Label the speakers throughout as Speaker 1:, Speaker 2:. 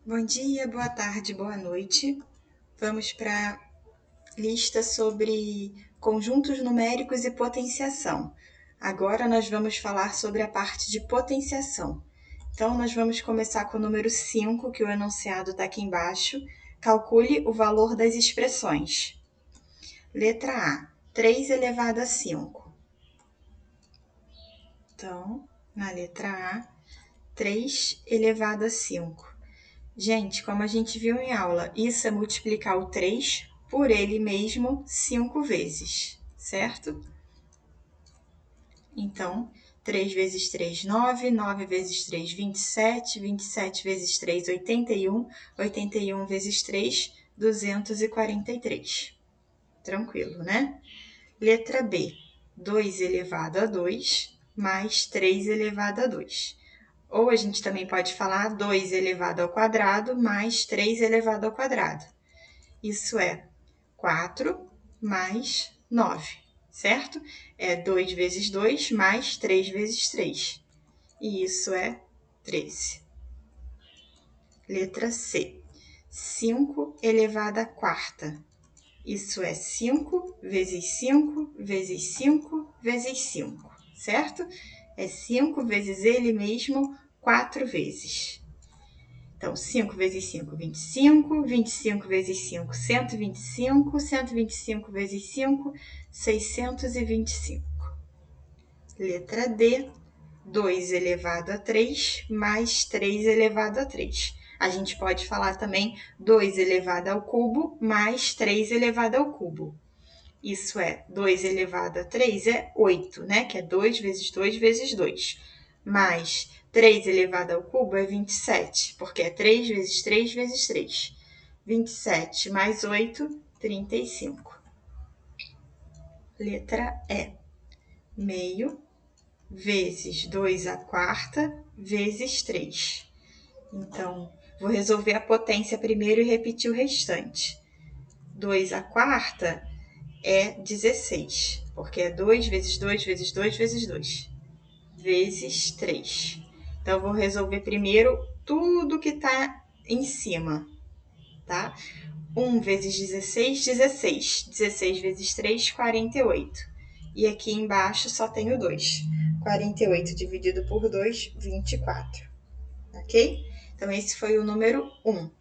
Speaker 1: Bom dia, boa tarde, boa noite. Vamos para a lista sobre conjuntos numéricos e potenciação. Agora nós vamos falar sobre a parte de potenciação. Então, nós vamos começar com o número 5, que o enunciado está aqui embaixo. Calcule o valor das expressões. Letra A, 3 elevado a 5. Então, na letra A, 3 elevado a 5. Gente, como a gente viu em aula, isso é multiplicar o 3 por ele mesmo 5 vezes, certo? Então, 3 vezes 3, 9, 9 vezes 3, 27, 27 vezes 3, 81, 81 vezes 3, 243. Tranquilo, né? Letra B, 2 elevado a 2 mais 3 elevado a 2. Ou a gente também pode falar 2 elevado ao quadrado mais 3 elevado ao quadrado. Isso é 4 mais 9, certo? É 2 vezes 2 mais 3 vezes 3. E isso é 13. Letra C. 5 elevado à quarta. Isso é 5 vezes 5 vezes 5 vezes 5, certo? É 5 vezes ele mesmo 4 vezes. Então, 5 vezes 5, 25, 25 vezes 5, 125, 125 vezes 5, 625. Letra D, 2 elevado a 3 mais 3 elevado a 3. A gente pode falar também 2 elevado ao cubo mais 3 elevado ao cubo. Isso é 2 elevado a 3 é 8, né? Que é 2 vezes 2 vezes 2. Mais 3 elevado ao cubo é 27, porque é 3 vezes 3 vezes 3. 27 mais 8, 35. Letra E. Meio vezes 2 à quarta vezes 3. Então, vou resolver a potência primeiro e repetir o restante. 2 à quarta é 16, porque é 2 vezes 2 vezes 2 vezes 2, vezes 3. Então, eu vou resolver primeiro tudo que está em cima, tá? 1 vezes 16, 16. 16 vezes 3, 48. E aqui embaixo só tenho 2. 48 dividido por 2, 24. Ok? Então, esse foi o número 1.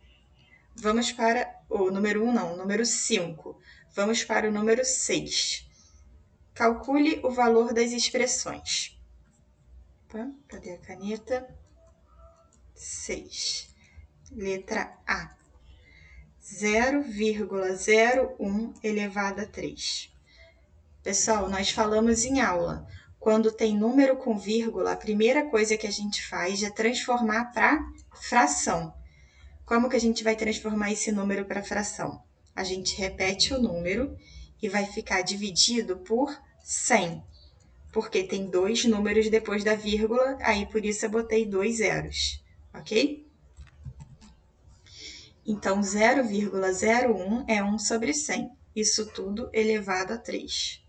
Speaker 1: Vamos para o número 1, não, o número 5. Vamos para o número 6. Calcule o valor das expressões. Opa, cadê a caneta? 6. Letra A. 0,01 elevado a 3. Pessoal, nós falamos em aula. Quando tem número com vírgula, a primeira coisa que a gente faz é transformar para fração. Como que a gente vai transformar esse número para fração? A gente repete o número e vai ficar dividido por 100. Porque tem 2 números depois da vírgula, aí por isso eu botei 2 zeros, ok? Então, 0,01 é 1 sobre 100. Isso tudo elevado a 3.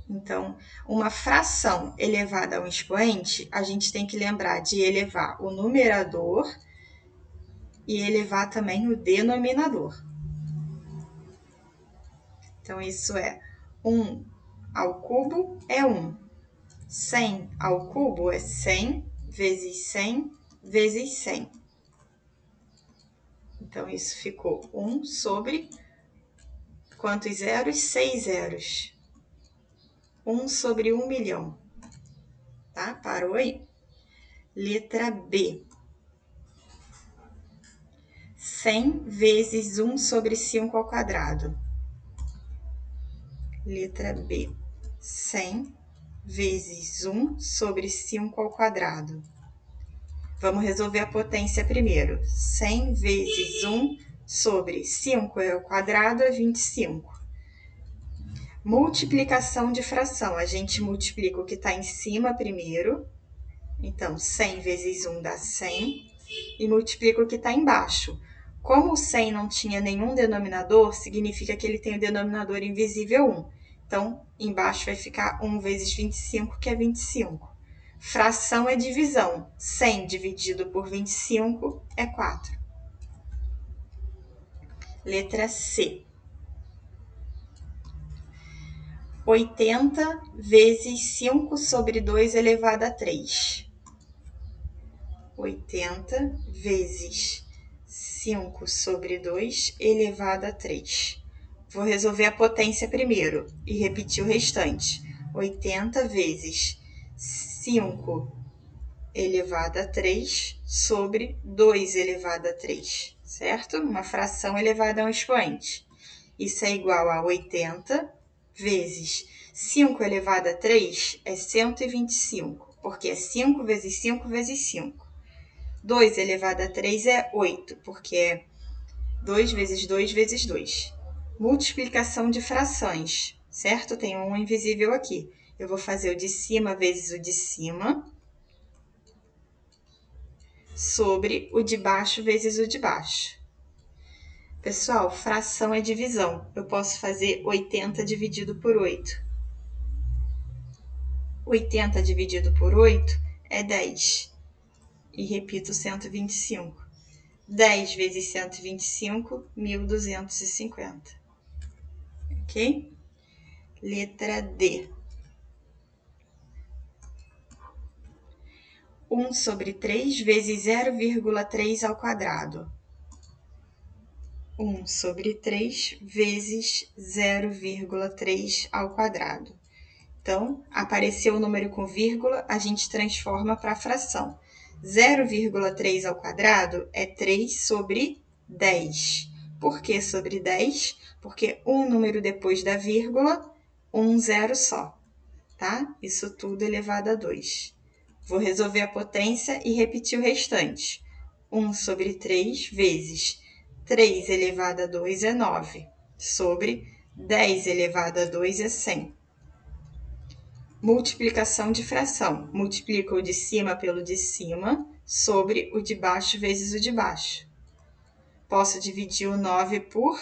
Speaker 1: Então, uma fração elevada a um expoente, a gente tem que lembrar de elevar o numerador e elevar também o denominador. Então, isso é 1 ao cubo é 1. 100 ao cubo é 100 vezes 100 vezes 100. Então, isso ficou 1 sobre quantos zeros? 6 zeros. 1 sobre 1 milhão. Tá? Parou aí? Letra B. 100 vezes 1 sobre 5 ao quadrado. Letra B. 100 vezes 1 sobre 5 ao quadrado. Vamos resolver a potência primeiro. 100 vezes 1 sobre 5 ao quadrado é 25. Multiplicação de fração. A gente multiplica o que está em cima primeiro. Então, 100 vezes 1 dá 100. E multiplica o que está embaixo. Como o 100 não tinha nenhum denominador, significa que ele tem o denominador invisível 1. Então, embaixo vai ficar 1 vezes 25, que é 25. Fração é divisão. 100 dividido por 25 é 4. Letra C. 80 vezes 5 sobre 2 elevado a 3. 80 vezes 5 sobre 2 elevado a 3. Vou resolver a potência primeiro e repetir o restante. 80 vezes 5 elevado a 3 sobre 2 elevado a 3, certo? Uma fração elevada a um expoente. Isso é igual a 80 vezes 5 elevado a 3 é 125, porque é 5 vezes 5 vezes 5. 2 elevado a 3 é 8, porque é 2 vezes 2 vezes 2. Multiplicação de frações, certo? Tem um invisível aqui. Eu vou fazer o de cima vezes o de cima sobre o de baixo vezes o de baixo. Pessoal, fração é divisão. Eu posso fazer 80 dividido por 8. 80 dividido por 8 é 10. E repito 125. 10 vezes 125, 1.250. Ok? Letra D. 1 sobre 3 vezes 0,3 ao quadrado. 1 sobre 3 vezes 0,3 ao quadrado. Então, apareceu o número com vírgula, a gente transforma para a fração. 0,3 ao quadrado é 3 sobre 10. Por que sobre 10? Porque um número depois da vírgula, um zero só, tá? Isso tudo elevado a 2. Vou resolver a potência e repetir o restante. 1 sobre 3 vezes 3 elevado a 2 é 9, sobre 10 elevado a 2 é 100. Multiplicação de fração. Multiplica o de cima pelo de cima sobre o de baixo vezes o de baixo. Posso dividir o 9 por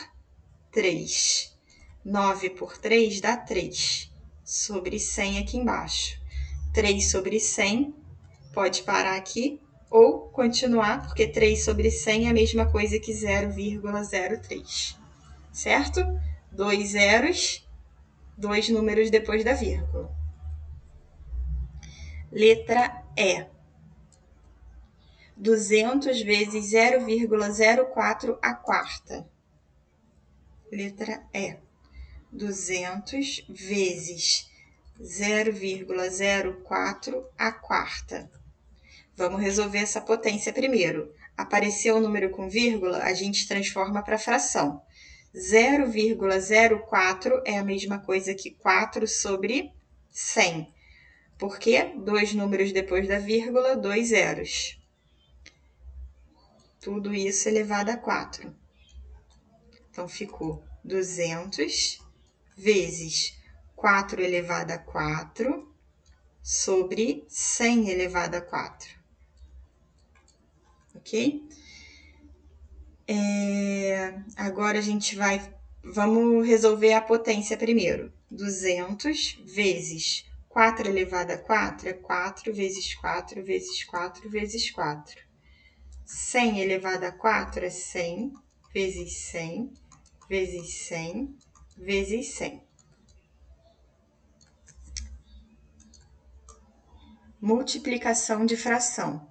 Speaker 1: 3. 9 por 3 dá 3, sobre 100 aqui embaixo. 3 sobre 100, pode parar aqui ou continuar, porque 3 sobre 100 é a mesma coisa que 0,03, certo? 2 zeros, 2 números depois da vírgula. Letra E. 200 vezes 0,04 à quarta. Letra E. 200 vezes 0,04 à quarta. Vamos resolver essa potência primeiro. Apareceu o número com vírgula, a gente transforma para fração. 0,04 é a mesma coisa que 4 sobre 100. Por quê? 2 números depois da vírgula, 2 zeros. Tudo isso elevado a 4. Então, ficou 200 vezes 4 elevado a 4 sobre 100 elevado a 4. Ok? Agora a gente vamos resolver a potência primeiro. 200 vezes 4 elevado a 4 é 4 vezes 4 vezes 4 vezes 4. 100 elevado a 4 é 100 vezes 100 vezes 100 vezes 100. Multiplicação de fração.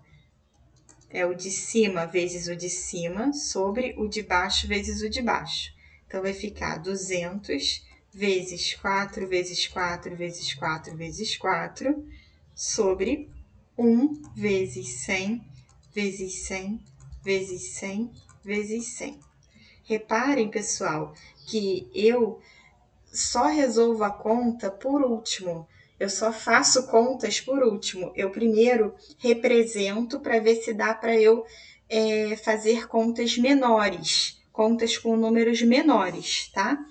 Speaker 1: É o de cima vezes o de cima sobre o de baixo vezes o de baixo. Então, vai ficar 200 vezes 4 vezes 4 vezes 4 vezes 4 sobre 1 vezes 100 vezes 100 vezes 100 vezes 100. Reparem, pessoal, que eu só resolvo a conta por último. Eu só faço contas por último. Eu primeiro represento para ver se dá para eu fazer contas menores, contas com números menores, tá?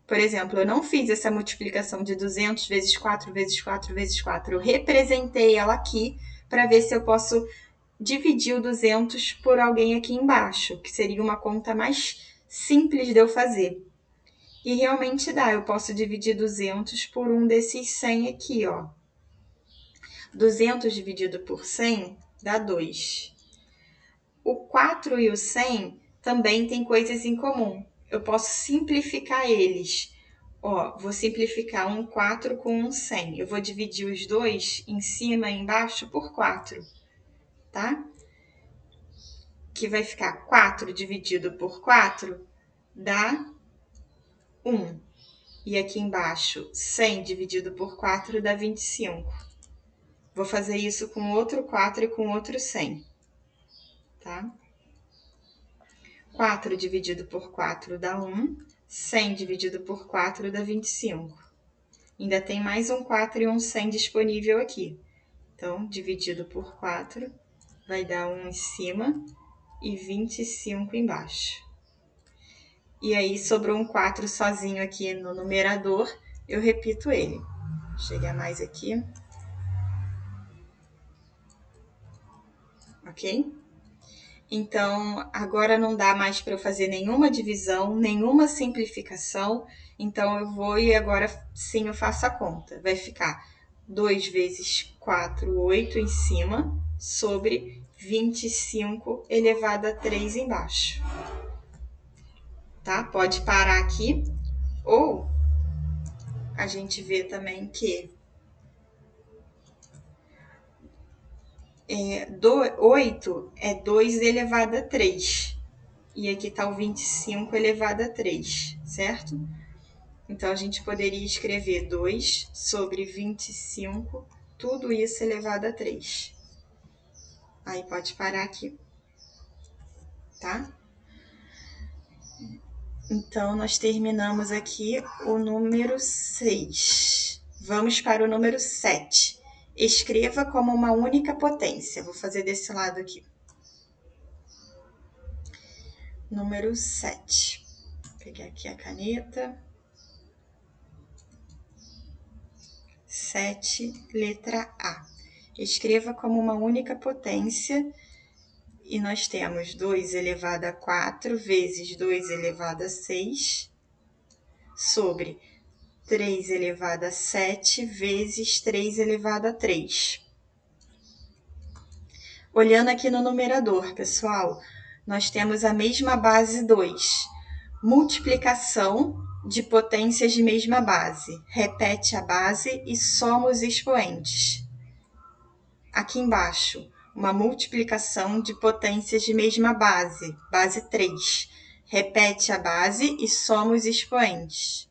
Speaker 1: Por exemplo, eu não fiz essa multiplicação de 200 vezes 4 vezes 4 vezes 4. Eu representei ela aqui para ver se eu posso dividir o 200 por alguém aqui embaixo, que seria uma conta mais simples de eu fazer. E realmente dá, eu posso dividir 200 por um desses 100 aqui, ó. 200 dividido por 100 dá 2. O 4 e o 100 também têm coisas em comum. Eu posso simplificar eles. Ó, vou simplificar um 4 com um 100. Eu vou dividir os dois em cima e embaixo por 4, tá? Que vai ficar 4 dividido por 4 dá 1. E aqui embaixo, 100 dividido por 4 dá 25. Vou fazer isso com outro 4 e com outro 100, tá? 4 dividido por 4 dá 1. 100 dividido por 4 dá 25. Ainda tem mais um 4 e um 100 disponível aqui. Então, dividido por 4 vai dar 1 em cima e 25 embaixo. E aí, sobrou um 4 sozinho aqui no numerador, eu repito ele. Vou chegar mais aqui. Ok? Então, agora não dá mais para eu fazer nenhuma divisão, nenhuma simplificação. Então, eu vou e agora sim eu faço a conta. Vai ficar 2 vezes 4, 8 em cima, sobre 25 elevado a 3 embaixo. Tá? Pode parar aqui. Ou a gente vê também que 8 é 2 elevado a 3. E aqui está o 25 elevado a 3, certo? Então, a gente poderia escrever 2 sobre 25, tudo isso elevado a 3. Aí, pode parar aqui, tá? Então, nós terminamos aqui o número 6. Vamos para o número 7. Escreva como uma única potência. Vou fazer desse lado aqui. Número 7. Vou pegar aqui a caneta. 7, letra A. Escreva como uma única potência. E nós temos 2 elevado a 4 vezes 2 elevado a 6, sobre 3 elevado a 7 vezes 3 elevado a 3. Olhando aqui no numerador, pessoal, nós temos a mesma base 2. Multiplicação de potências de mesma base. Repete a base e soma os expoentes. Aqui embaixo, uma multiplicação de potências de mesma base, base 3. Repete a base e soma os expoentes.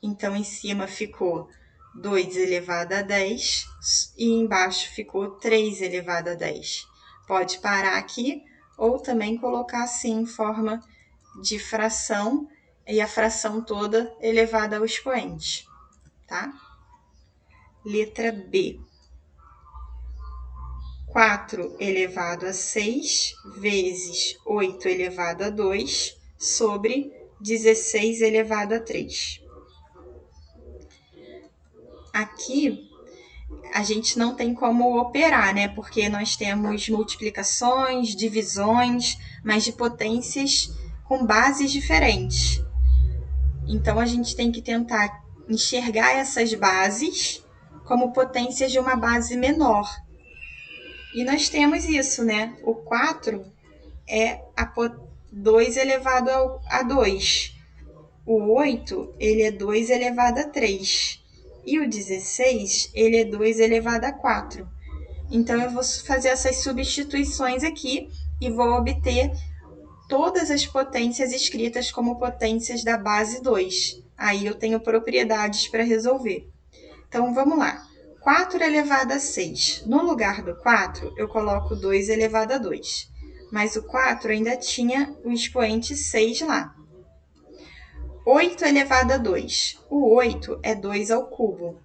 Speaker 1: Então, em cima ficou 2 elevado a 10 e embaixo ficou 3 elevado a 10. Pode parar aqui ou também colocar assim em forma de fração e a fração toda elevada ao expoente, tá? Letra B. 4 elevado a 6 vezes 8 elevado a 2 sobre 16 elevado a 3. Aqui, a gente não tem como operar, né? Porque nós temos multiplicações, divisões, mas de potências com bases diferentes. Então, a gente tem que tentar enxergar essas bases como potências de uma base menor. E nós temos isso, né? O 4 é 2 elevado a 2. O 8, ele é 2 elevado a 3. E o 16, ele é 2 elevado a 4. Então, eu vou fazer essas substituições aqui e vou obter todas as potências escritas como potências da base 2. Aí, eu tenho propriedades para resolver. Então, vamos lá. 4 elevado a 6. No lugar do 4, eu coloco 2 elevado a 2. Mas o 4 ainda tinha o expoente 6 lá. 8 elevado a 2. O 8 é 2 ao cubo.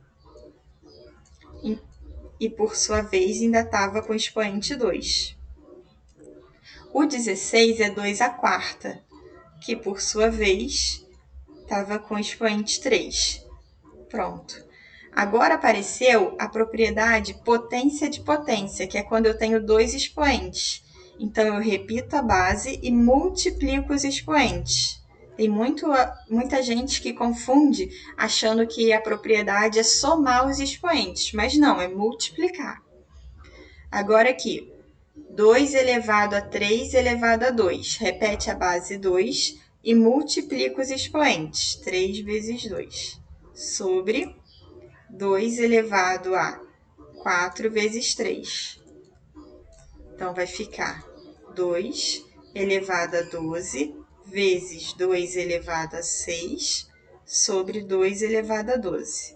Speaker 1: E, por sua vez, ainda estava com o expoente 2. O 16 é 2 à quarta, que, por sua vez, estava com o expoente 3. Pronto. Agora apareceu a propriedade potência de potência, que é quando eu tenho 2 expoentes. Então, eu repito a base e multiplico os expoentes. Tem muita gente que confunde achando que a propriedade é somar os expoentes, mas não, é multiplicar. Agora aqui, 2 elevado a 3 elevado a 2. Repete a base 2 e multiplica os expoentes. 3 vezes 2. Sobre 2 elevado a 4 vezes 3. Então, vai ficar 2 elevado a 12 vezes 2 elevado a 6 sobre 2 elevado a 12.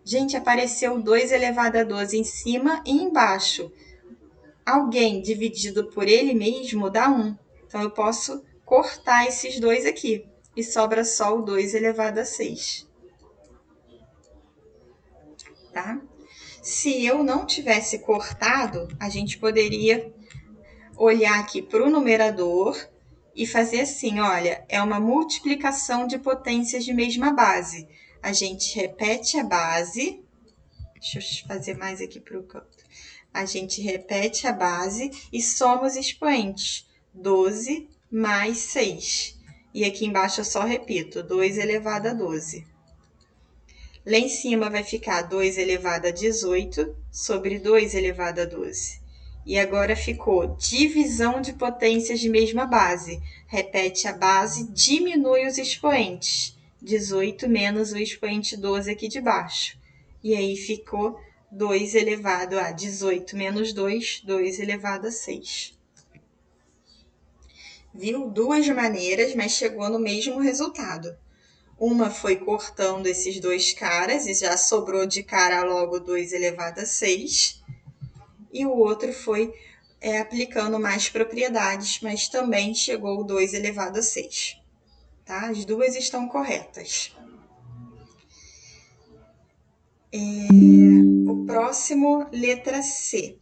Speaker 1: Gente, apareceu 2 elevado a 12 em cima e embaixo. Alguém dividido por ele mesmo dá 1. Então, eu posso cortar esses dois aqui. E sobra só o 2 elevado a 6. Tá? Se eu não tivesse cortado, a gente poderia olhar aqui para o numerador e fazer assim, olha, é uma multiplicação de potências de mesma base. A gente repete a base, deixa eu fazer mais aqui para o canto. A gente repete a base e soma os expoentes, 12 mais 6. E aqui embaixo eu só repito, 2 elevado a 12. Lá em cima vai ficar 2 elevado a 18 sobre 2 elevado a 12. E agora ficou divisão de potências de mesma base. Repete a base, diminui os expoentes. 18 menos o expoente 12 aqui de baixo. E aí ficou 2 elevado a 18 menos 2, 2 elevado a 6. Viu? Duas maneiras, mas chegou no mesmo resultado. Uma foi cortando esses dois caras e já sobrou de cara logo 2 elevado a 6. E o outro foi aplicando mais propriedades, mas também chegou 2 elevado a 6. Tá? As duas estão corretas. O próximo, letra C.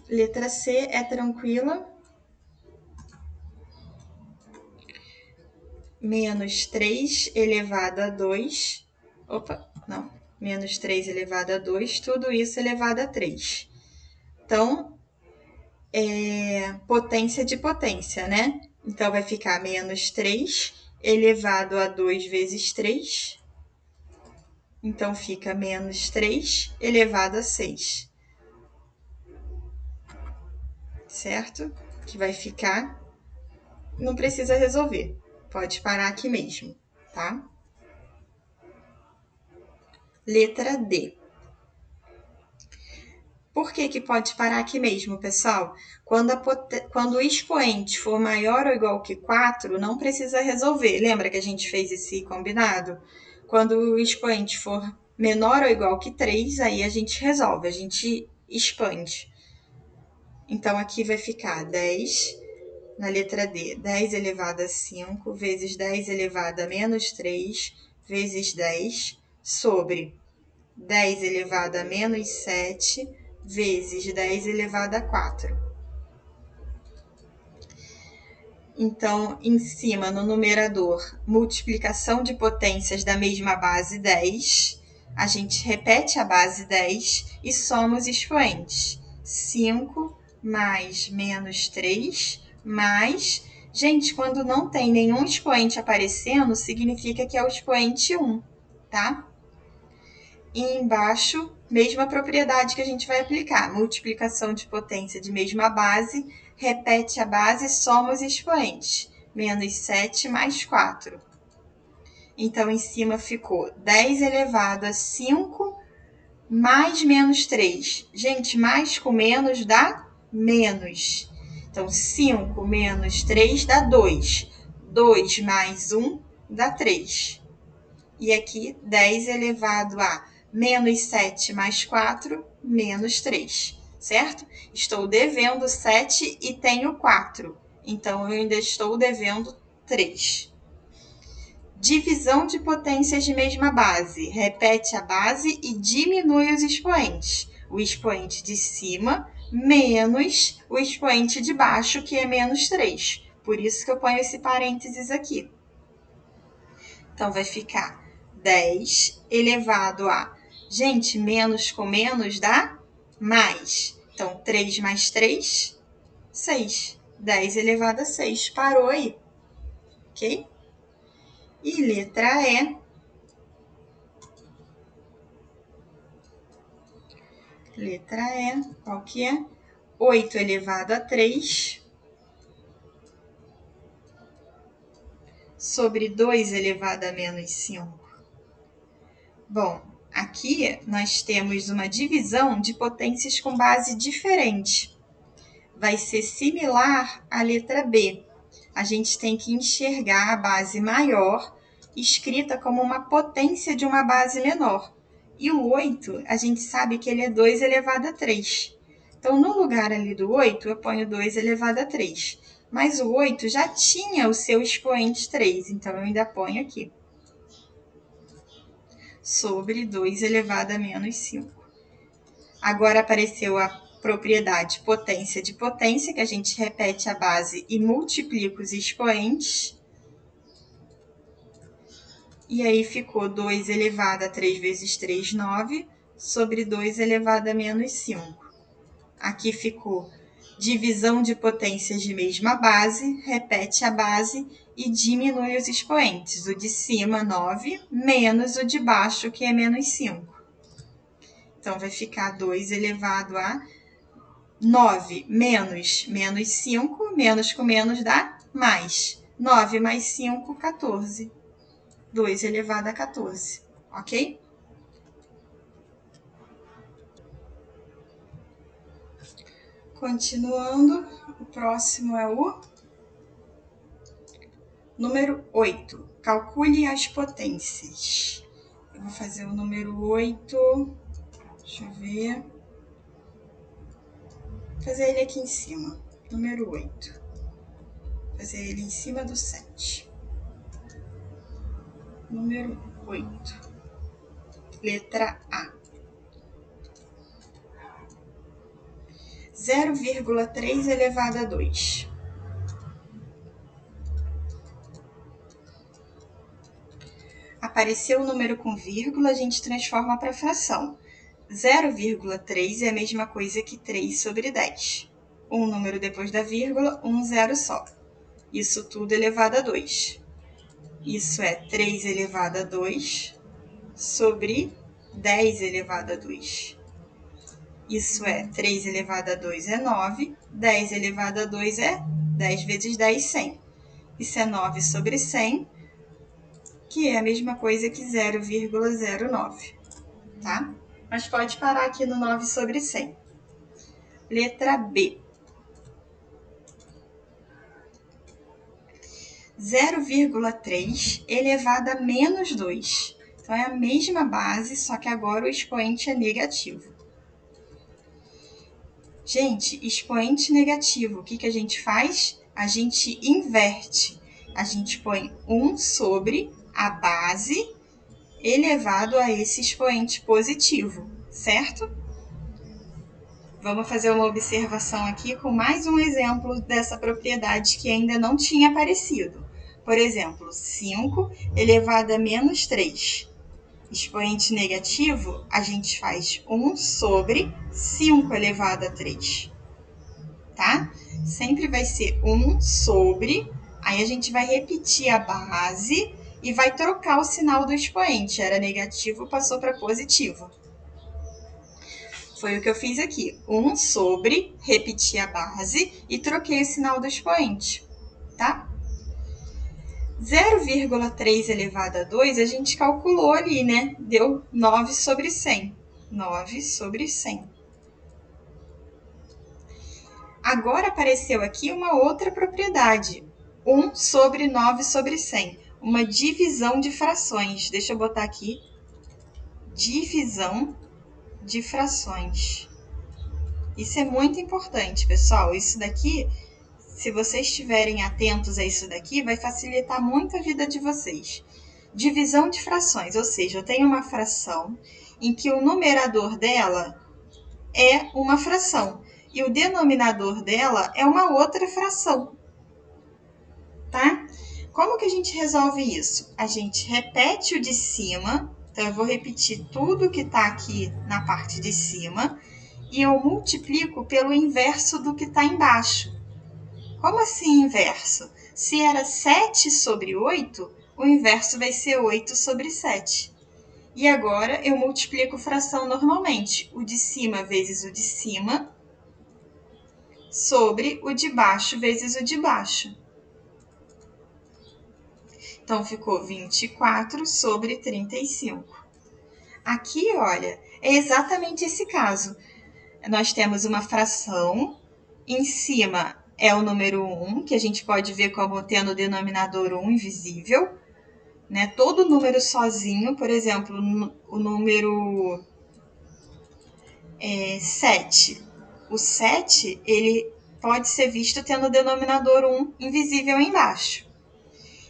Speaker 1: Letra C é tranquila. Menos 3 elevado a 2. Menos 3 elevado a 2, tudo isso elevado a 3. Então, potência de potência, né? Então, vai ficar menos 3 elevado a 2 vezes 3. Então, fica menos 3 elevado a 6. Certo? Que vai ficar... Não precisa resolver. Pode parar aqui mesmo, tá? Letra D. Por que pode parar aqui mesmo, pessoal? Quando o expoente for maior ou igual que 4, não precisa resolver. Lembra que a gente fez esse combinado? Quando o expoente for menor ou igual que 3, aí a gente resolve, a gente expande. Então, aqui vai ficar 10, na letra D, 10 elevado a 5 vezes 10 elevado a menos 3 vezes 10 sobre 10 elevado a menos 7 vezes 10 elevado a 4. Então, em cima, no numerador, multiplicação de potências da mesma base 10. A gente repete a base 10 e soma os expoentes. 5 mais menos 3 mais... Gente, quando não tem nenhum expoente aparecendo, significa que é o expoente 1, tá? E embaixo, mesma propriedade que a gente vai aplicar. Multiplicação de potência de mesma base, repete a base e soma os expoentes. Menos 7 mais 4. Então, em cima ficou 10 elevado a 5 mais menos 3. Gente, mais com menos dá menos. Então, 5 menos 3 dá 2. 2 mais 1 dá 3. E aqui, 10 elevado a menos 7 mais 4, menos 3, certo? Estou devendo 7 e tenho 4, então eu ainda estou devendo 3. Divisão de potências de mesma base. Repete a base e diminui os expoentes. O expoente de cima menos o expoente de baixo, que é menos 3. Por isso que eu ponho esse parênteses aqui. Então, vai ficar 10 elevado a... Gente, menos com menos dá mais. Então, 3 mais 3, 6. 10 elevado a 6. Parou aí. Ok? E letra E. Letra E, qual que é? 8 elevado a 3 sobre 2 elevado a menos 5. Bom, aqui nós temos uma divisão de potências com base diferente. Vai ser similar à letra B. A gente tem que enxergar a base maior escrita como uma potência de uma base menor. E o 8, a gente sabe que ele é 2 elevado a 3. Então, no lugar ali do 8, eu ponho 2 elevado a 3. Mas o 8 já tinha o seu expoente 3, então eu ainda ponho aqui. Sobre 2 elevado a menos 5. Agora apareceu a propriedade potência de potência, que a gente repete a base e multiplica os expoentes. E aí ficou 2 elevado a 3 vezes 3, 9, sobre 2 elevado a menos 5. Aqui ficou divisão de potências de mesma base, repete a base e diminui os expoentes. O de cima, 9, menos o de baixo, que é menos 5. Então, vai ficar 2 elevado a 9 menos 5, menos com menos dá mais. 9 mais 5, 14. 2 elevado a 14, ok? Continuando, o próximo é o número 8. Calcule as potências. Eu vou fazer o número 8. Deixa eu ver. Vou fazer ele aqui em cima. Número 8. Vou fazer ele em cima do 7. Número 8. Letra A. 0,3 elevado a 2. Apareceu o número com vírgula, a gente transforma para fração. 0,3 é a mesma coisa que 3 sobre 10. Um número depois da vírgula, um zero só. Isso tudo elevado a 2. Isso é 3 elevado a 2 sobre 10 elevado a 2. Isso é 3 elevado a 2 é 9, 10 elevado a 2 é 10 vezes 10, 100. Isso é 9 sobre 100, que é a mesma coisa que 0,09, tá? Mas pode parar aqui no 9 sobre 100. Letra B. 0,3 elevado a menos 2. Então, é a mesma base, só que agora o expoente é negativo. Gente, expoente negativo, o que a gente faz? A gente inverte. A gente põe 1 sobre a base elevado a esse expoente positivo, certo? Vamos fazer uma observação aqui com mais um exemplo dessa propriedade que ainda não tinha aparecido. Por exemplo, 5 elevado a menos 3. Expoente negativo, a gente faz 1 sobre 5 elevado a 3. Tá? Sempre vai ser 1 sobre, aí a gente vai repetir a base e vai trocar o sinal do expoente. Era negativo, passou para positivo. Foi o que eu fiz aqui. 1 sobre, repeti a base e troquei o sinal do expoente, tá? 0,3 elevado a 2, a gente calculou ali, né? Deu 9 sobre 100. 9 sobre 100. Agora apareceu aqui uma outra propriedade. 1 sobre 9 sobre 100. Uma divisão de frações. Deixa eu botar aqui. Divisão de frações. Isso é muito importante, pessoal. Isso daqui, se vocês estiverem atentos a isso daqui, vai facilitar muito a vida de vocês. Divisão de frações, ou seja, eu tenho uma fração em que o numerador dela é uma fração e o denominador dela é uma outra fração, tá? Como que a gente resolve isso? A gente repete o de cima, então eu vou repetir tudo que está aqui na parte de cima e eu multiplico pelo inverso do que está embaixo. Como assim inverso? Se era 7 sobre 8, o inverso vai ser 8 sobre 7. E agora eu multiplico fração normalmente. O de cima vezes o de cima sobre o de baixo vezes o de baixo. Então, ficou 24 sobre 35. Aqui, olha, é exatamente esse caso. Nós temos uma fração, em cima é o número 1, que a gente pode ver como tendo o denominador 1 invisível. Né? Todo número sozinho, por exemplo, o número 7. O 7, ele pode ser visto tendo o denominador 1 invisível embaixo.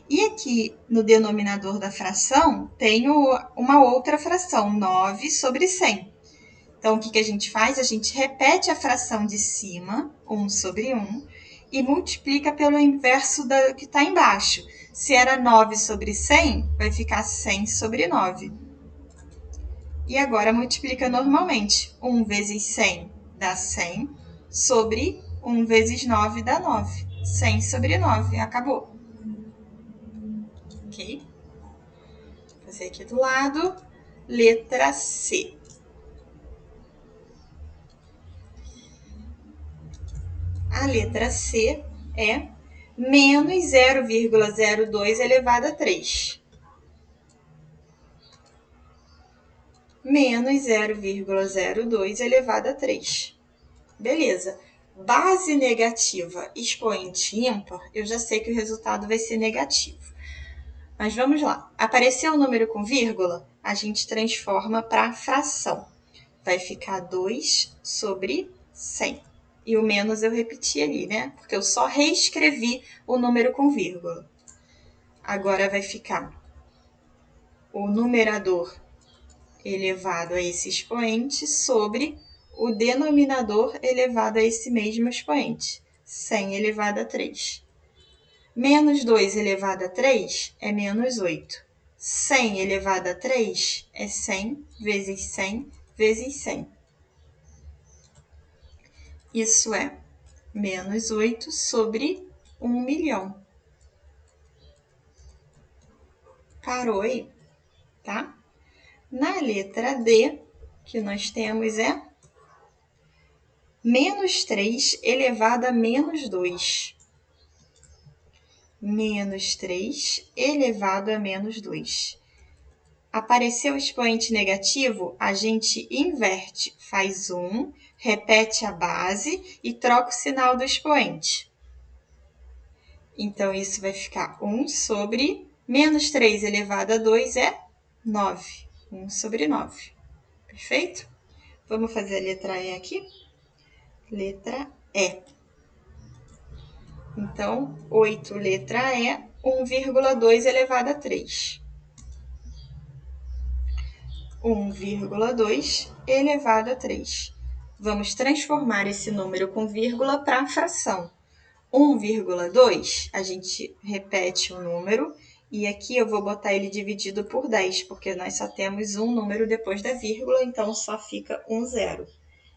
Speaker 1: E aqui no denominador da fração, tenho uma outra fração, 9 sobre 100. Então, o que a gente faz? A gente repete a fração de cima, 1 sobre 1, e multiplica pelo inverso do que está embaixo. Se era 9 sobre 100, vai ficar 100 sobre 9. E agora multiplica normalmente. 1 vezes 100 dá 100, sobre 1 vezes 9 dá 9. 100 sobre 9, acabou. Ok? Vou fazer aqui do lado. Letra C. A letra C é menos 0,02 elevado a 3. Menos 0,02 elevado a 3. Beleza. Base negativa, expoente ímpar, eu já sei que o resultado vai ser negativo. Mas vamos lá. Apareceu o número com vírgula, a gente transforma para fração. Vai ficar 2 sobre 100. E o menos eu repeti ali, né? Porque eu só reescrevi o número com vírgula. Agora vai ficar o numerador elevado a esse expoente sobre o denominador elevado a esse mesmo expoente. 100 elevado a 3. Menos 2 elevado a 3 é menos 8. 100 elevado a 3 é 100 vezes 100 vezes 100. Isso é menos 8 sobre 1 milhão. Parou aí, tá? Na letra D, que nós temos é menos 3 elevado a menos 2. Menos 3 elevado a menos 2. Apareceu o expoente negativo, a gente inverte, faz 1, repete a base e troca o sinal do expoente. Então, isso vai ficar 1 sobre menos 3 elevado a 2 é 9. 1 sobre 9. Perfeito? Vamos fazer a letra E aqui? Letra E. Então, 8, letra E, 1,2 elevado a 3. 1,2 elevado a 3. Vamos transformar esse número com vírgula para fração. 1,2, a gente repete o número, e aqui eu vou botar ele dividido por 10, porque nós só temos um número depois da vírgula, então só fica um zero.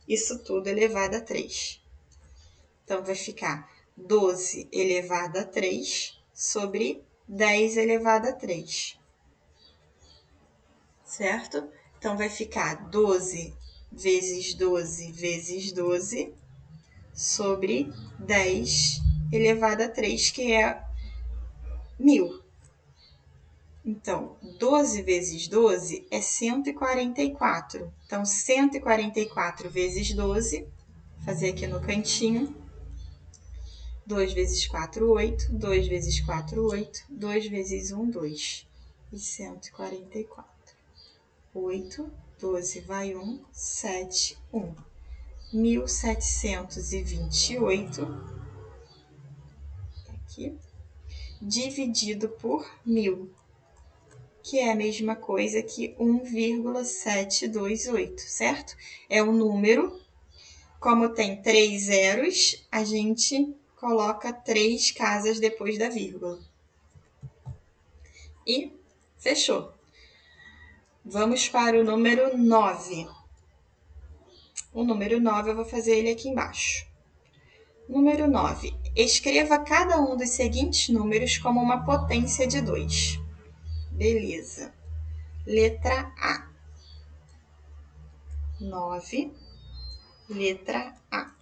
Speaker 1: Isso tudo elevado a 3. Então, vai ficar 12 elevado a 3 sobre 10 elevado a 3. Certo? Então, vai ficar 12 vezes 12 vezes 12 sobre 10 elevado a 3, que é 1000. Então, 12 vezes 12 é 144. Então, 144 vezes 12, vou fazer aqui no cantinho. 2 vezes 4, 8. 2 vezes 4, 8. 2 vezes 1, 2. E 144. 8, 12 vai 1, 7, 1. 1728, aqui, dividido por 1000, que é a mesma coisa que 1,728, certo? É um número, como tem 3 zeros, a gente coloca 3 casas depois da vírgula. E fechou. Vamos para o número 9. O número 9 eu vou fazer ele aqui embaixo. Número 9. Escreva cada um dos seguintes números como uma potência de 2. Beleza. Letra A. 9. Letra A.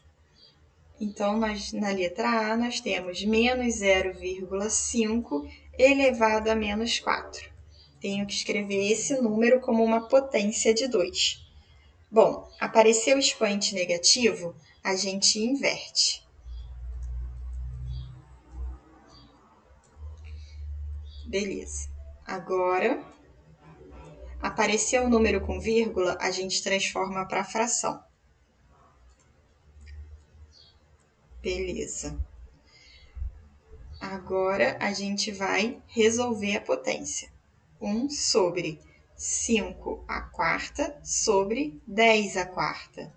Speaker 1: Então, na letra A, nós temos menos 0,5 elevado a menos 4. Tenho que escrever esse número como uma potência de 2. Bom, apareceu o expoente negativo, a gente inverte. Beleza. Agora, apareceu o número com vírgula, a gente transforma para fração. Beleza. Agora, a gente vai resolver a potência. 1 sobre 5 à quarta sobre 10 à quarta.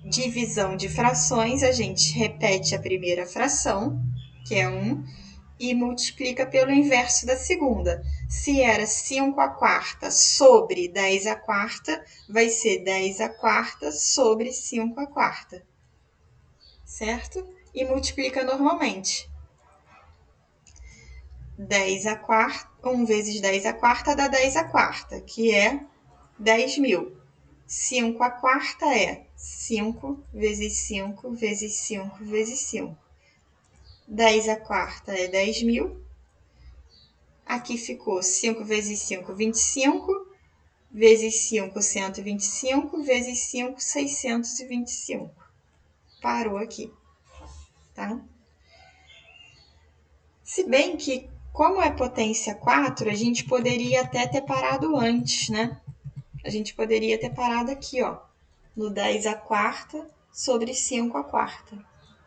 Speaker 1: Divisão de frações, a gente repete a primeira fração, que é 1, e multiplica pelo inverso da segunda. Se era 5 à quarta sobre 10 à quarta, vai ser 10 à quarta sobre 5 à quarta. Certo? E multiplica normalmente. 10 à quarta, 1 vezes 10 à quarta dá 10 à quarta, que é 10.000. 5 à quarta é 5 vezes 5 vezes 5 vezes 5. 10 à quarta é 10.000. Aqui ficou 5 vezes 5, 25. Vezes 5, 125. Vezes 5, 625. Parou aqui, tá? Se bem que, como é potência 4, a gente poderia até ter parado antes, né? A gente poderia ter parado aqui, ó, no 10 à quarta sobre 5 à quarta.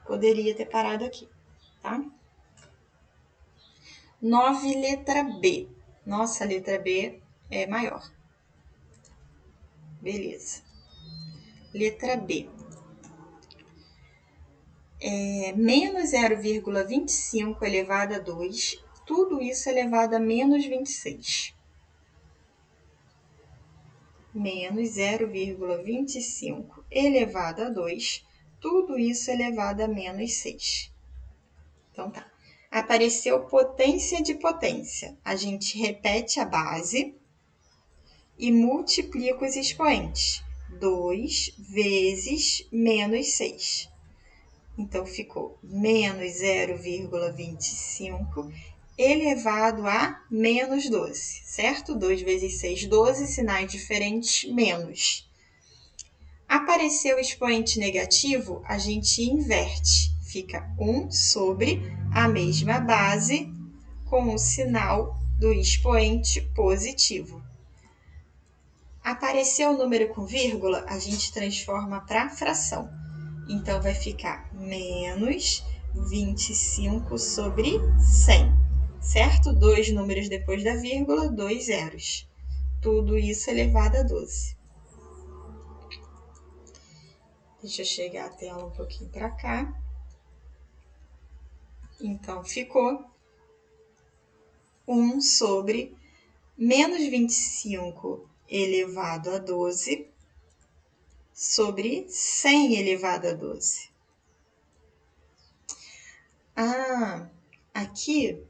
Speaker 1: Poderia ter parado aqui, tá? 9, letra B. Nossa, a letra B é maior. Beleza. Letra B. Menos 0,25 elevado a 2. Tudo isso elevado a menos 26. Menos 0,25 elevado a 2. Tudo isso elevado a menos 6. Então, tá. Apareceu potência de potência. A gente repete a base e multiplica os expoentes. 2 vezes menos 6. Então, ficou menos 0,25 elevado a menos 12, certo? 2 vezes 6, 12, sinais diferentes, menos. Apareceu o expoente negativo, a gente inverte. Fica 1 sobre a mesma base com o sinal do expoente positivo. Apareceu o número com vírgula, a gente transforma para fração. Então, vai ficar menos 25 sobre 100, certo? 2 números depois da vírgula, 2 zeros. Tudo isso elevado a 12. Deixa eu chegar a tela um pouquinho para cá. Então, ficou 1 sobre menos 25 elevado a 12 sobre 100 elevado a 12. Aqui,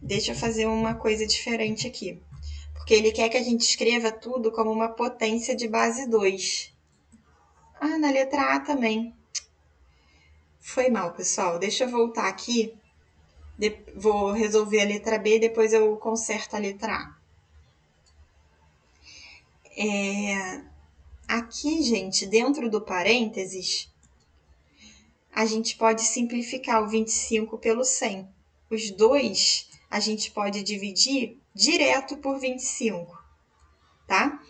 Speaker 1: deixa eu fazer uma coisa diferente aqui. Porque ele quer que a gente escreva tudo como uma potência de base 2. Na letra A também. Foi mal, pessoal. Deixa eu voltar aqui. Vou resolver a letra B, depois eu conserto a letra A. Aqui, gente, dentro do parênteses, a gente pode simplificar o 25 pelo 100. Os dois a gente pode dividir direto por 25, tá?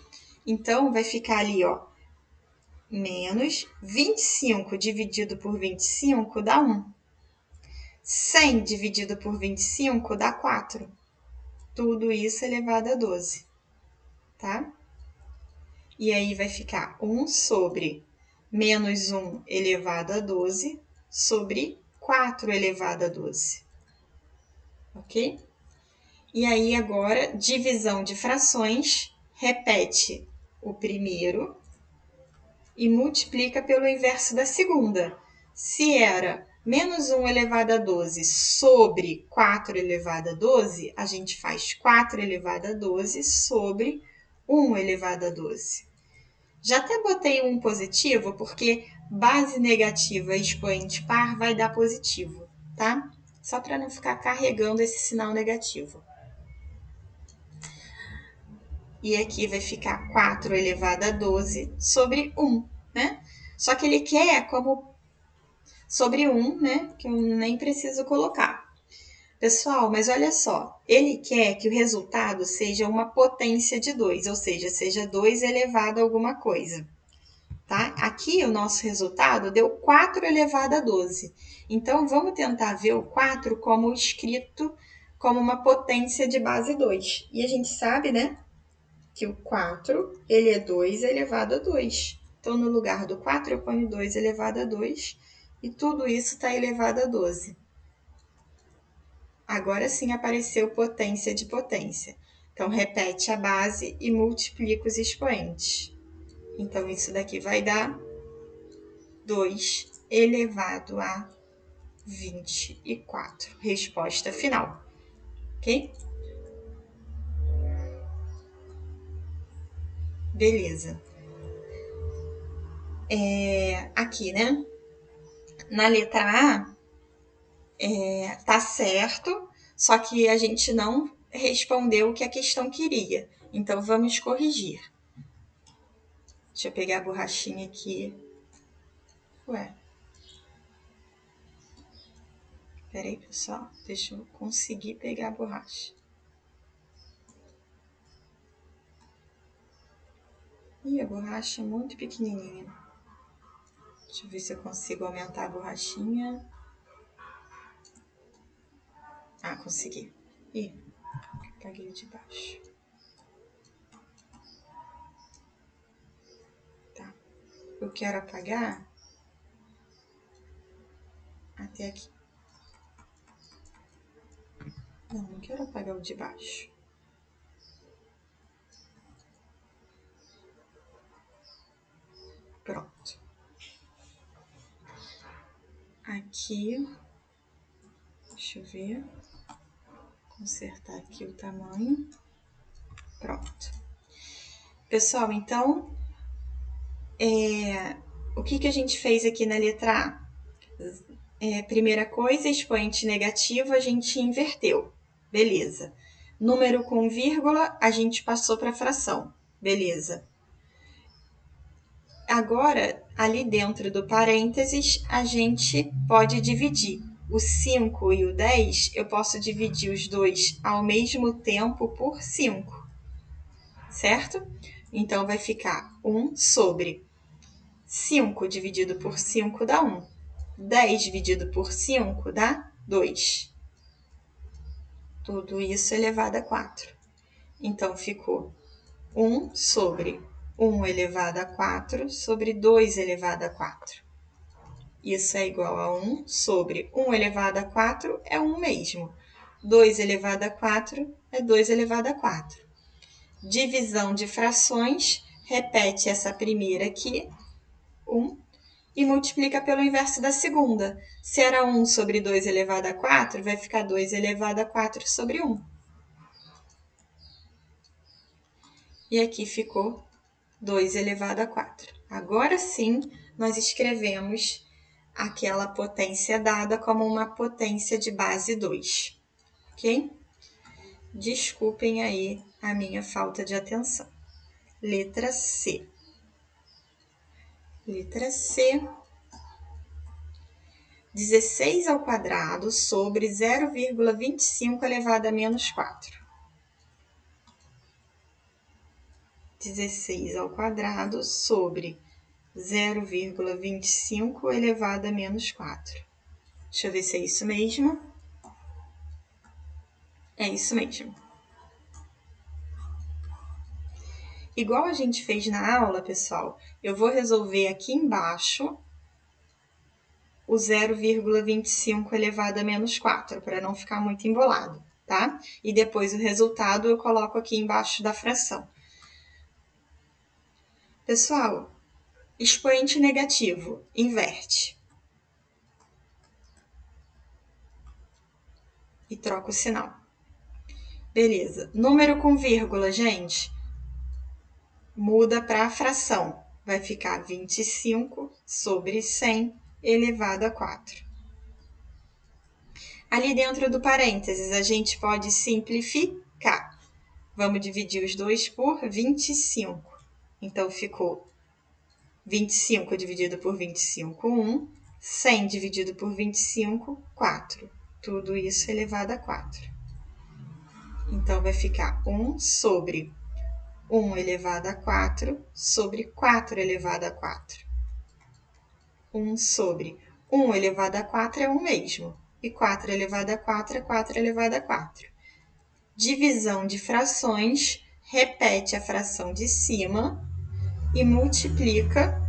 Speaker 1: Então, vai ficar ali, ó, menos 25 dividido por 25 dá 1. 100 dividido por 25 dá 4. Tudo isso elevado a 12, tá? E aí vai ficar 1 sobre menos 1 elevado a 12 sobre 4 elevado a 12. Ok? E aí agora, divisão de frações, repete o primeiro e multiplica pelo inverso da segunda. Se era menos 1 elevado a 12 sobre 4 elevado a 12, a gente faz 4 elevado a 12 sobre 1 elevado a 12. Já até botei um positivo, porque base negativa expoente par vai dar positivo, tá? Só para não ficar carregando esse sinal negativo. E aqui vai ficar 4 elevado a 12 sobre 1, né? Só que ele quer como sobre 1, né? Que eu nem preciso colocar. Pessoal, mas olha só, ele quer que o resultado seja uma potência de 2, ou seja 2 elevado a alguma coisa. Tá? Aqui o nosso resultado deu 4 elevado a 12. Então, vamos tentar ver o 4 como escrito como uma potência de base 2. E a gente sabe, né, que o 4, ele é 2 elevado a 2. Então, no lugar do 4, eu ponho 2 elevado a 2. E tudo isso está elevado a 12. Agora sim apareceu potência de potência. Então, repete a base e multiplica os expoentes. Então, isso daqui vai dar 2 elevado a 24. Resposta final. Ok? Beleza. Aqui, né? Na letra A, tá certo, só que a gente não respondeu o que a questão queria. Então, vamos corrigir. Deixa eu pegar a borrachinha aqui. Ué. Peraí, pessoal. Deixa eu conseguir pegar a borracha. Ih, a borracha é muito pequenininha. Deixa eu ver se eu consigo aumentar a borrachinha. Ah, consegui. Ih, apaguei de baixo. Tá. Eu quero apagar até aqui. Não quero apagar o de baixo. Pronto. Aqui, deixa eu ver. Consertar aqui o tamanho. Pronto. Pessoal, então, o que a gente fez aqui na letra A? Primeira coisa, expoente negativo, a gente inverteu. Beleza. Número com vírgula, a gente passou para fração. Beleza. Agora, ali dentro do parênteses, a gente pode dividir. O 5 e o 10, eu posso dividir os dois ao mesmo tempo por 5, certo? Então, vai ficar 1 sobre 5 dividido por 5 dá 1. 10 dividido por 5 dá 2. Tudo isso elevado a 4. Então, ficou 1 sobre 1 elevado a 4 sobre 2 elevado a 4. Isso é igual a 1 sobre 1 elevado a 4 é 1 mesmo. 2 elevado a 4 é 2 elevado a 4. Divisão de frações, repete essa primeira aqui, 1, e multiplica pelo inverso da segunda. Se era 1 sobre 2 elevado a 4, vai ficar 2 elevado a 4 sobre 1. E aqui ficou 2 elevado a 4. Agora sim, nós escrevemos aquela potência dada como uma potência de base 2, ok? Desculpem aí a minha falta de atenção. Letra C. Letra C. 16 ao quadrado sobre 0,25 elevado a menos 4. 16 ao quadrado sobre 0,25 elevado a menos 4. Deixa eu ver se é isso mesmo. É isso mesmo. Igual a gente fez na aula, pessoal, eu vou resolver aqui embaixo o 0,25 elevado a menos 4, para não ficar muito embolado, tá? E depois o resultado eu coloco aqui embaixo da fração. Pessoal, Expoente negativo, inverte. E troca o sinal. Beleza. Número com vírgula, gente, muda para a fração. Vai ficar 25 sobre 100 elevado a 4. Ali dentro do parênteses, a gente pode simplificar. Vamos dividir os dois por 25. Então, ficou 25 dividido por 25, 1. 100 dividido por 25, 4. Tudo isso elevado a 4. Então, vai ficar 1 sobre 1 elevado a 4 sobre 4 elevado a 4. 1 sobre 1 elevado a 4 é 1 mesmo. E 4 elevado a 4 é 4 elevado a 4. Divisão de frações, repete a fração de cima e multiplica.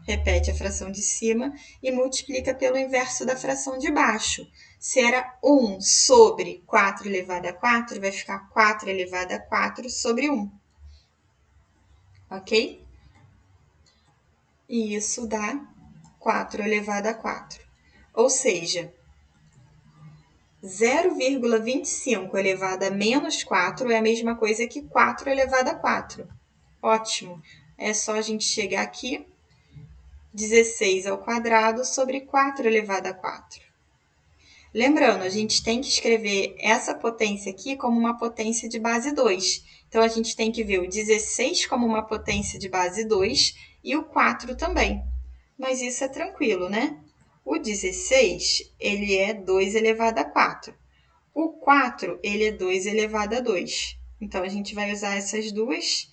Speaker 1: Repete a fração de cima e multiplica pelo inverso da fração de baixo. Se era 1 sobre 4 elevado a 4, vai ficar 4 elevado a 4 sobre 1. Ok? E isso dá 4 elevado a 4. Ou seja, 0,25 elevado a menos 4 é a mesma coisa que 4 elevado a 4. Ótimo! É só a gente chegar aqui, 16 ao quadrado sobre 4 elevado a 4. Lembrando, a gente tem que escrever essa potência aqui como uma potência de base 2. Então, a gente tem que ver o 16 como uma potência de base 2 e o 4 também. Mas isso é tranquilo, né? O 16, ele é 2 elevado a 4. O 4, ele é 2 elevado a 2. Então, a gente vai usar essas duas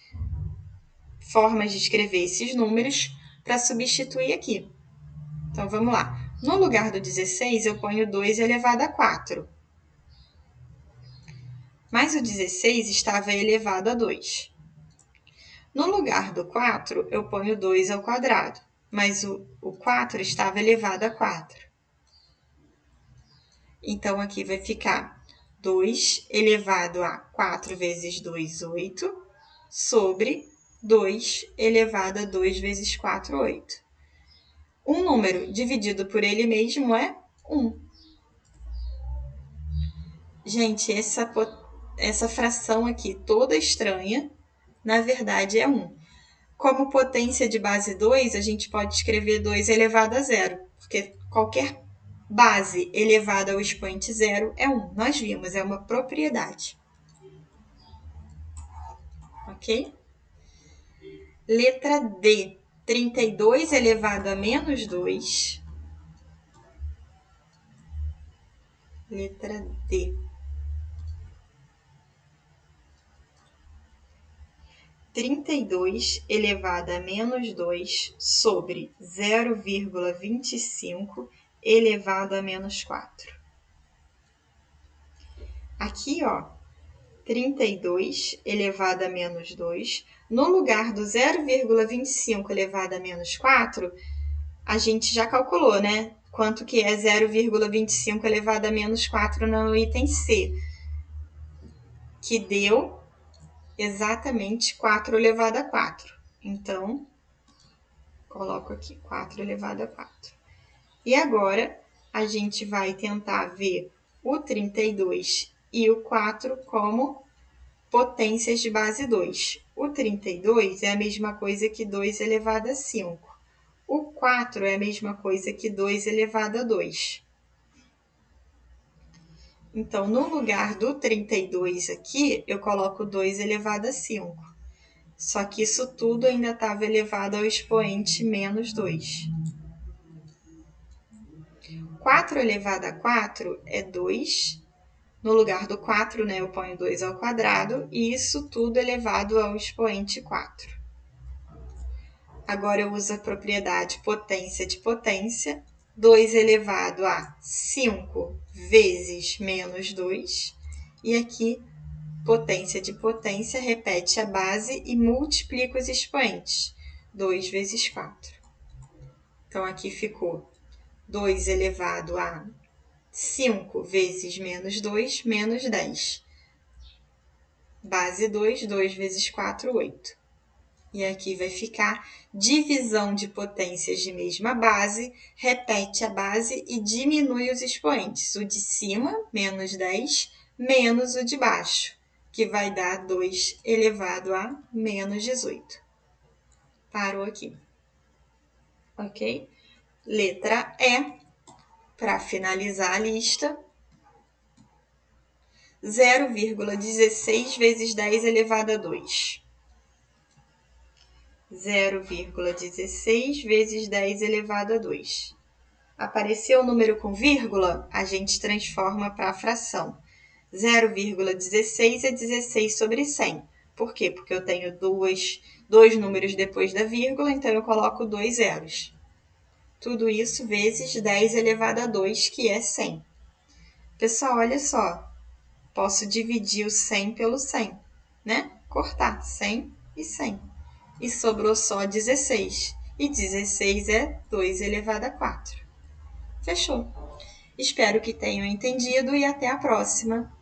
Speaker 1: formas de escrever esses números para substituir aqui. Então, vamos lá. No lugar do 16, eu ponho 2 elevado a 4. Mas o 16 estava elevado a 2. No lugar do 4, eu ponho 2 ao quadrado. Mas o 4 estava elevado a 4. Então, aqui vai ficar 2 elevado a 4 vezes 2, 8, sobre 2 elevado a 2 vezes 4, 8. Um número dividido por ele mesmo é 1. Gente, essa fração aqui toda estranha, na verdade é 1. Como potência de base 2, a gente pode escrever 2 elevado a 0, porque qualquer base elevada ao expoente 0 é 1. Nós vimos, é uma propriedade. Ok? Letra D, 32 elevado a menos 2. Letra D. 32 elevado a menos 2 sobre 0,25 elevado a menos 4. Aqui, ó, 32 elevado a menos 2. No lugar do 0,25 elevado a menos 4, a gente já calculou, né? Quanto que é 0,25 elevado a menos 4 no item C, que deu exatamente 4 elevado a 4. Então, coloco aqui 4 elevado a 4. E agora, a gente vai tentar ver o 32 e o 4 como potências de base 2. O 32 é a mesma coisa que 2 elevado a 5. O 4 é a mesma coisa que 2 elevado a 2. Então, no lugar do 32 aqui, eu coloco 2 elevado a 5. Só que isso tudo ainda estava elevado ao expoente menos 2. 4 elevado a 4 é 2. No lugar do 4, né, eu ponho 2 ao quadrado, e isso tudo elevado ao expoente 4. Agora eu uso a propriedade potência de potência. 2 elevado a 5 vezes menos 2. E aqui, potência de potência, repete a base e multiplica os expoentes. 2 vezes 4. Então, aqui ficou 2 elevado a 5 vezes menos 2, menos 10. Base 2, 2 vezes 4, 8. E aqui vai ficar divisão de potências de mesma base, repete a base e diminui os expoentes. O de cima, menos 10, menos o de baixo, que vai dar 2 elevado a menos 18. Parou aqui. Ok? Letra E, para finalizar a lista, 0,16 vezes 10 elevado a 2. 0,16 vezes 10 elevado a 2. Apareceu o número com vírgula, a gente transforma para a fração. 0,16 é 16 sobre 100. Por quê? Porque eu tenho dois números depois da vírgula, então eu coloco 2 zeros. Tudo isso vezes 10 elevado a 2, que é 100. Pessoal, olha só. Posso dividir o 100 pelo 100, né? Cortar 100 e 100. E sobrou só 16. E 16 é 2 elevado a 4. Fechou. Espero que tenham entendido e até a próxima.